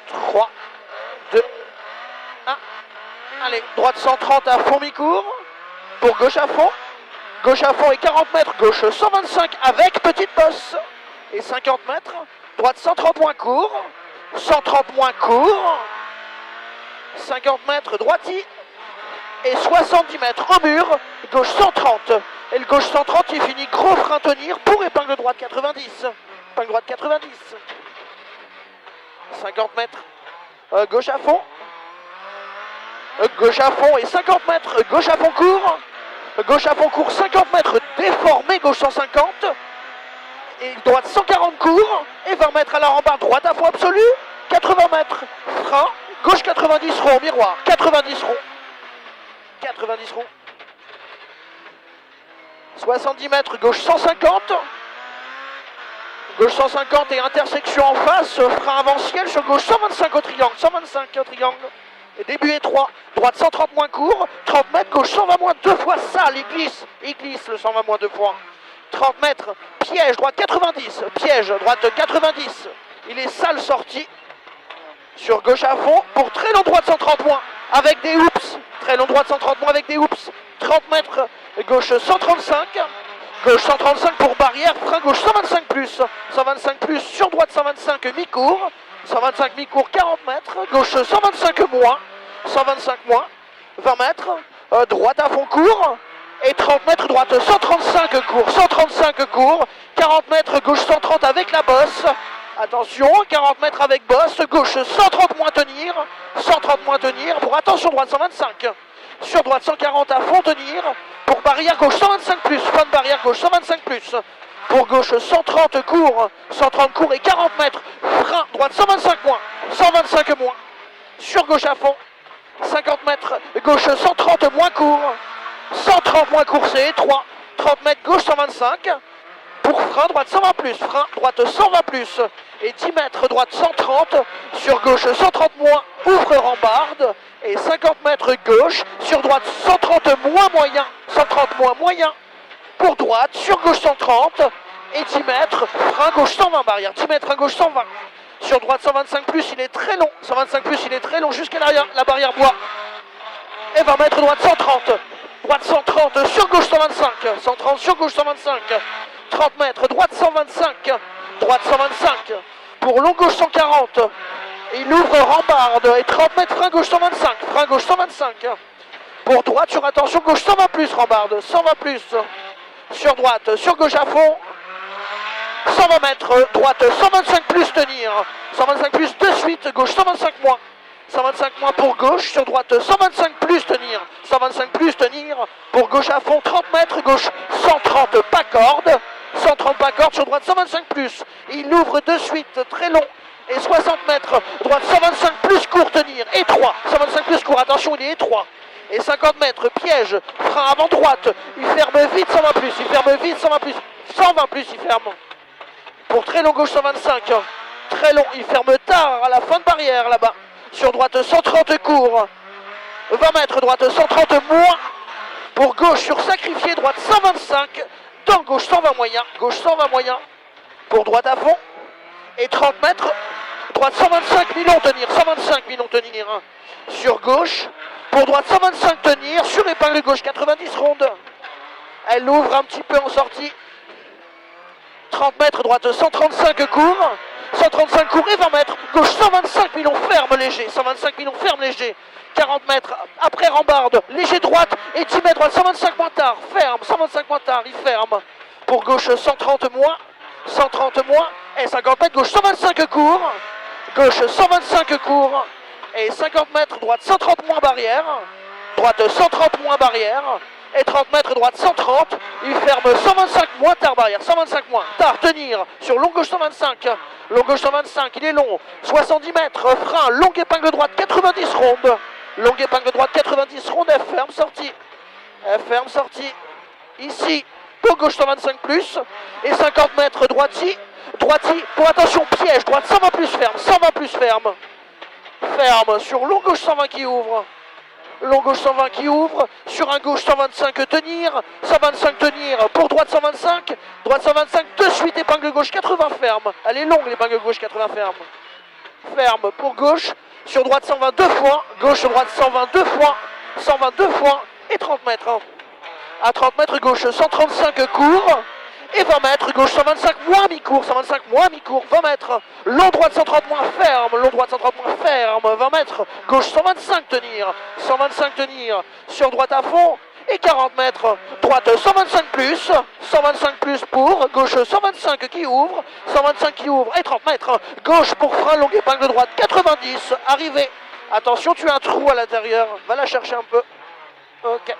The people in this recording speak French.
3, 2, 1. Allez, droite 130 à fond mi-court. Pour gauche à fond. Gauche à fond et 40 mètres. Gauche 125 avec petite bosse. Et 50 mètres. Droite 130 moins court. 130 moins court. 50 mètres droiti. Et 70 mètres au mur. Gauche 130. Et le gauche 130, il finit gros frein tenir pour épingle droite 90. Épingle droite 90. 50 mètres. Gauche à fond. Gauche à fond et 50 mètres. Gauche à fond court. Gauche à fond court 50 mètres déformé. Gauche 150. Et droite 140 court. Et 20 mètres à la rambarde. Droite à fond absolu. 80 mètres. Frein. Gauche 90 rond. Miroir. 90 rond. 90 rond. 70 mètres. Gauche 150. Gauche 150 et intersection en face. Frein avant ciel sur gauche 125 au triangle. 125 au triangle. Et début étroit. Droite 130 moins court. 30 mètres. Gauche 120 moins 2 fois sale. Il glisse. Il glisse le 120 moins 2 fois. 30 mètres. Piège. Droite 90. Piège. Droite 90. Il est sale sorti. Sur gauche à fond. Pour très long droite 130 moins. Avec des hoops. Très long droite 130 moins avec des hoops. 30 mètres. Gauche 135. Gauche 135 pour barrière. Frein gauche 125 plus. 125 plus sur droite 125 mi-court. 125 mi-court 40 mètres. Gauche 125 moins. 125 moins. 20 mètres. Droite à fond court. Et 30 mètres droite 135 court. 135 court. 40 mètres gauche 130 avec la bosse. Attention, 40 mètres avec bosse. Gauche 130 moins tenir. 130 moins tenir. Pour attention droite 125. Sur droite 140 à fond tenir. Pour barrière gauche 125 plus. Fin de barrière gauche 125 plus. Pour gauche 130 court. 130 court et 40 mètres. Frein droite 125 moins. 125 moins. Sur gauche à fond. 50 mètres. Gauche 130 moins court. 130 moins court c'est étroit. 30 mètres gauche 125. Pour frein droite 120 plus. Frein droite 120 plus. Et 10 mètres droite 130. Sur gauche 130 moins. Ouvre rambarde. Et 50 mètres gauche. Sur droite 130 moins moyen. 130 moins moyen. Pour droite. Sur gauche 130. Et 10 mètres. Frein gauche 120 barrière. 10 mètres frein gauche 120. Sur droite 125 plus. Il est très long. 125 plus il est très long jusqu'à l'arrière. La barrière bois. Et 20 mètres droite 130. Droite 130 sur gauche 125. 130 sur gauche 125. 30 mètres, droite 125, droite 125, pour long gauche 140, il ouvre rambarde, et 30 mètres, frein gauche 125, pour droite, sur attention, gauche 120 plus, rambarde, 120 plus, sur droite, sur gauche à fond, 120 mètres, droite 125 plus tenir, 125 plus de suite, gauche 125 moins, 125 moins pour gauche, sur droite 125 plus tenir, 125 plus tenir, pour gauche à fond, 30 mètres, gauche 130 pas corde, 130 pas corde sur droite 125 plus. Il ouvre de suite très long et 60 mètres. Droite 125 plus court tenir. Étroit. 125 plus court. Attention, il est étroit. Et 50 mètres. Piège. Frein avant droite. Il ferme vite 120 plus. Il ferme vite 120 plus. 120 plus il ferme. Pour très long gauche 125. Très long. Il ferme tard à la fin de barrière là-bas. Sur droite 130 court. 20 mètres. Droite 130 moins. Pour gauche sur sacrifié. Droite 125. Dans gauche 120 moyen, gauche 120 moyen, pour droite à fond, et 30 mètres, droite 125 millions tenir, 125 millions tenir, sur gauche, pour droite 125 tenir, sur épingle gauche 90 ronde, elle ouvre un petit peu en sortie, 30 mètres, droite 135 court, 135 court et 20 mètres, gauche 125 millions ferme léger, 125 millions ferme léger, 40 mètres, après rambarde, léger droite, et 10 mètres droite, 125 moins tard, ferme, 125 moins tard, il ferme. Pour gauche 130 moins, et 50 mètres, gauche 125 court, gauche 125 court, et 50 mètres, droite 130 moins barrière, droite 130 moins barrière, et 30 mètres, droite 130, il ferme 125 moins tard barrière, 125 moins, tard, tenir, sur long gauche 125, long gauche 125, il est long, 70 mètres, frein, longue épingle droite, 90 ronde, longue épingle droite 90 ronde, elle ferme sortie, ici, pour gauche 125 plus, et 50 mètres droiti, pour attention piège, droite 120 plus ferme, 120 plus ferme, sur long gauche 120 qui ouvre, long gauche 120 qui ouvre, sur un gauche 125 tenir, 125 tenir, pour droite 125 de suite épingle gauche 80 ferme, elle est longue l'épingle gauche 80 ferme, ferme pour gauche, sur droite 122 fois, gauche sur droite 122 fois, et 30 mètres. À 30 mètres, gauche 135 court, et 20 mètres, gauche 125 moins mi-court, 125 moins mi-court, 20 mètres, long droite 130 moins ferme, long droite 130 moins ferme, 20 mètres, gauche 125 tenir, sur droite à fond, et 40 mètres, droite 125 plus pour, gauche 125 qui ouvre, et 30 mètres, gauche pour frein, longue épingle droite, 90, arrivé, attention tu as un trou à l'intérieur, va la chercher un peu, ok.